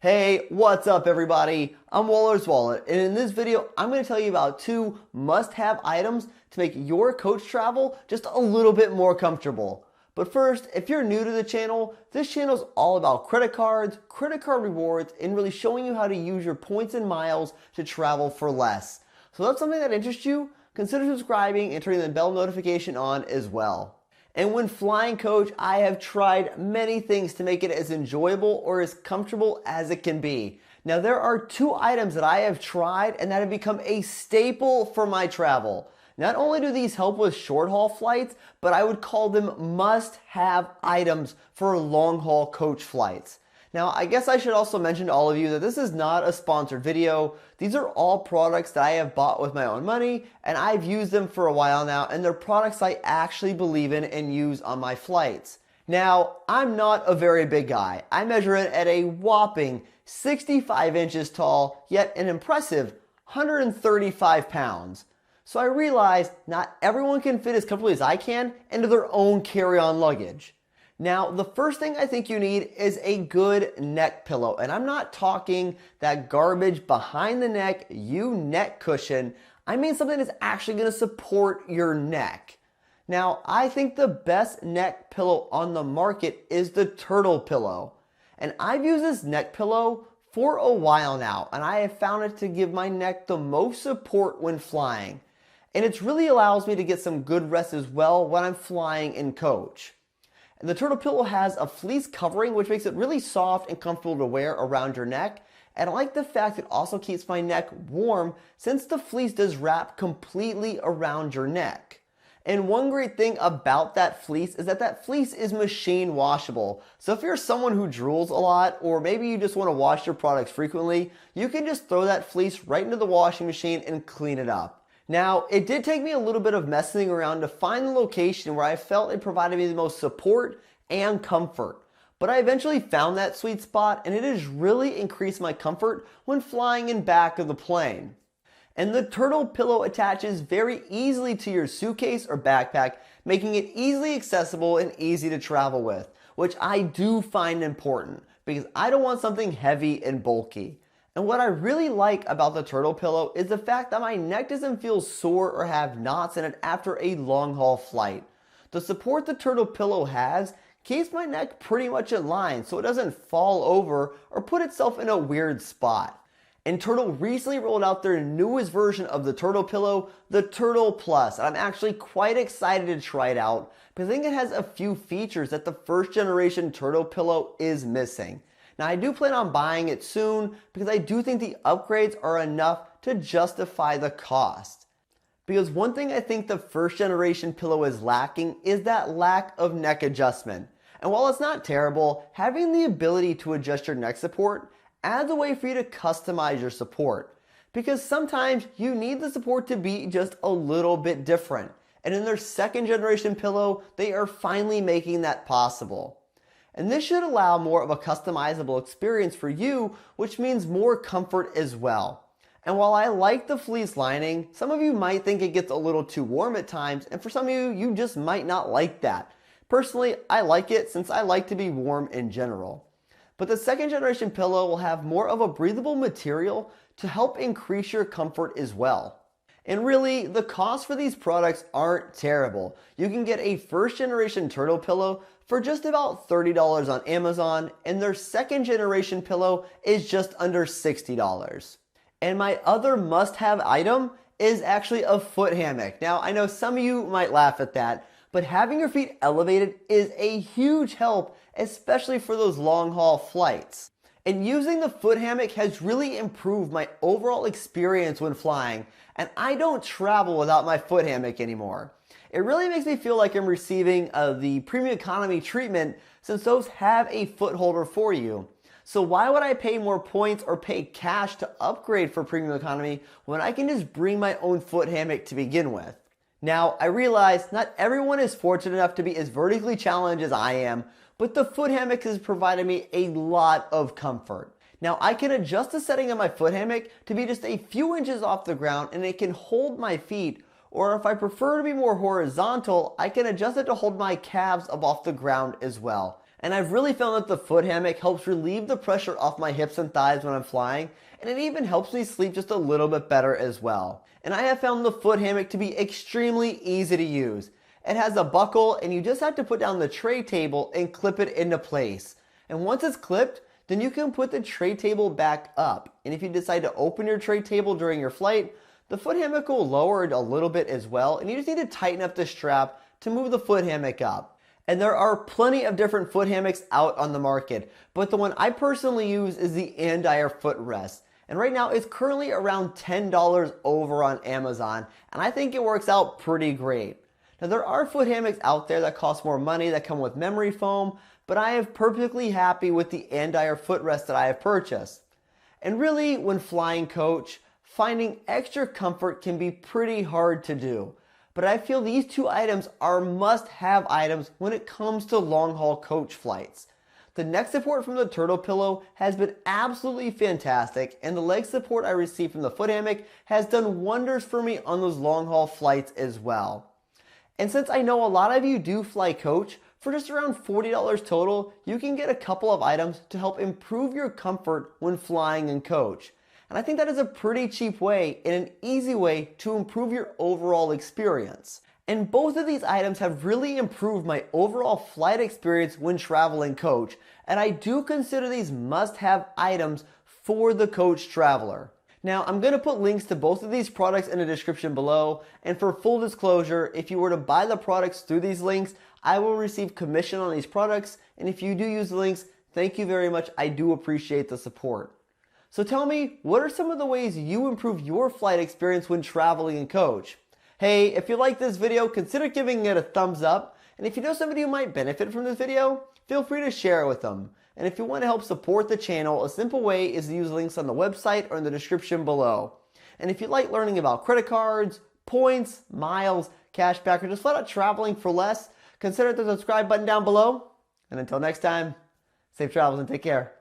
Hey, what's up everybody? I'm Waller's Wallet, and in this video, I'm going to tell you about 2 must-have items to make your coach travel just a little bit more comfortable. But first, if you're new to the channel, this channel is all about credit cards, credit card rewards, and really showing you how to use your points and miles to travel for less. So if that's something that interests you, consider subscribing and turning the bell notification on as well. And when flying coach, I have tried many things to make it as enjoyable or as comfortable as it can be. Now there are 2 items that I have tried and that have become a staple for my travel. Not only do these help with short haul flights, but I would call them must-have items for long haul coach flights. Now, I guess I should also mention to all of you that this is not a sponsored video. These are all products that I have bought with my own money, and I've used them for a while now, and they're products I actually believe in and use on my flights. Now, I'm not a very big guy. I measure it at a whopping 65 inches tall, yet an impressive 135 pounds. So I realize not everyone can fit as comfortably as I can into their own carry-on luggage. Now, the first thing I think you need is a good neck pillow. And I'm not talking that garbage behind the neck, neck cushion. I mean something that's actually going to support your neck. Now, I think the best neck pillow on the market is the Turtle Pillow. And I've used this neck pillow for a while now, and I have found it to give my neck the most support when flying. And it really allows me to get some good rest as well when I'm flying in coach. And the Turtle Pillow has a fleece covering which makes it really soft and comfortable to wear around your neck. And I like the fact it also keeps my neck warm since the fleece does wrap completely around your neck. And one great thing about that fleece is that fleece is machine washable. So if you're someone who drools a lot, or maybe you just want to wash your products frequently, you can just throw that fleece right into the washing machine and clean it up. Now, it did take me a little bit of messing around to find the location where I felt it provided me the most support and comfort. But I eventually found that sweet spot, and it has really increased my comfort when flying in back of the plane. And the Turtle Pillow attaches very easily to your suitcase or backpack, making it easily accessible and easy to travel with, which I do find important because I don't want something heavy and bulky. And what I really like about the Turtle Pillow is the fact that my neck doesn't feel sore or have knots in it after a long haul flight. The support the Turtle Pillow has keeps my neck pretty much in line so it doesn't fall over or put itself in a weird spot. And Turtle recently rolled out their newest version of the Turtle Pillow, the Turtle Plus, and I'm actually quite excited to try it out because I think it has a few features that the first generation Turtle Pillow is missing. Now I do plan on buying it soon because I do think the upgrades are enough to justify the cost. Because one thing I think the first generation pillow is lacking is that lack of neck adjustment. And while it's not terrible, having the ability to adjust your neck support adds a way for you to customize your support. Because sometimes you need the support to be just a little bit different. And in their second generation pillow, they are finally making that possible. And this should allow more of a customizable experience for you, which means more comfort as well. And while I like the fleece lining, some of you might think it gets a little too warm at times, and for some of you, you just might not like that. Personally, I like it since I like to be warm in general. But the second generation pillow will have more of a breathable material to help increase your comfort as well. And really, the costs for these products aren't terrible. You can get a first generation Turtle Pillow for just about $30 on Amazon, and their second generation pillow is just under $60. And my other must-have item is actually a foot hammock. Now, I know some of you might laugh at that, but having your feet elevated is a huge help, especially for those long-haul flights. And using the foot hammock has really improved my overall experience when flying, and I don't travel without my foot hammock anymore. It really makes me feel like I'm receiving the premium economy treatment since those have a foot holder for you. So why would I pay more points or pay cash to upgrade for premium economy when I can just bring my own foot hammock to begin with? Now, I realize not everyone is fortunate enough to be as vertically challenged as I am, but the foot hammock has provided me a lot of comfort. Now, I can adjust the setting of my foot hammock to be just a few inches off the ground, and it can hold my feet, or if I prefer to be more horizontal, I can adjust it to hold my calves up off the ground as well. And I've really found that the foot hammock helps relieve the pressure off my hips and thighs when I'm flying, and it even helps me sleep just a little bit better as well. And I have found the foot hammock to be extremely easy to use. It has a buckle, and you just have to put down the tray table and clip it into place. And once it's clipped, then you can put the tray table back up. And if you decide to open your tray table during your flight, the foot hammock will lower it a little bit as well, and you just need to tighten up the strap to move the foot hammock up. And there are plenty of different foot hammocks out on the market, but the one I personally use is the Andire footrest. And right now it's currently around $10 over on Amazon, and I think it works out pretty great. Now there are foot hammocks out there that cost more money that come with memory foam, but I am perfectly happy with the Andire footrest that I have purchased. And really, when flying coach, finding extra comfort can be pretty hard to do. But I feel these two items are must-have items when it comes to long-haul coach flights. The neck support from the Turtle Pillow has been absolutely fantastic, and the leg support I received from the foot hammock has done wonders for me on those long-haul flights as well. And since I know a lot of you do fly coach, for just around $40 total, you can get a couple of items to help improve your comfort when flying in coach. And I think that is a pretty cheap way and an easy way to improve your overall experience. And both of these items have really improved my overall flight experience when traveling coach, and I do consider these must-have items for the coach traveler. Now, I'm going to put links to both of these products in the description below, and for full disclosure, if you were to buy the products through these links, I will receive commission on these products, and if you do use the links, thank you very much. I do appreciate the support. So tell me, what are some of the ways you improve your flight experience when traveling in coach? Hey, if you like this video, consider giving it a thumbs up, and if you know somebody who might benefit from this video, feel free to share it with them. And if you want to help support the channel, a simple way is to use links on the website or in the description below. And if you like learning about credit cards, points, miles, cashback, or just flat out traveling for less, consider the subscribe button down below. And until next time, safe travels and take care.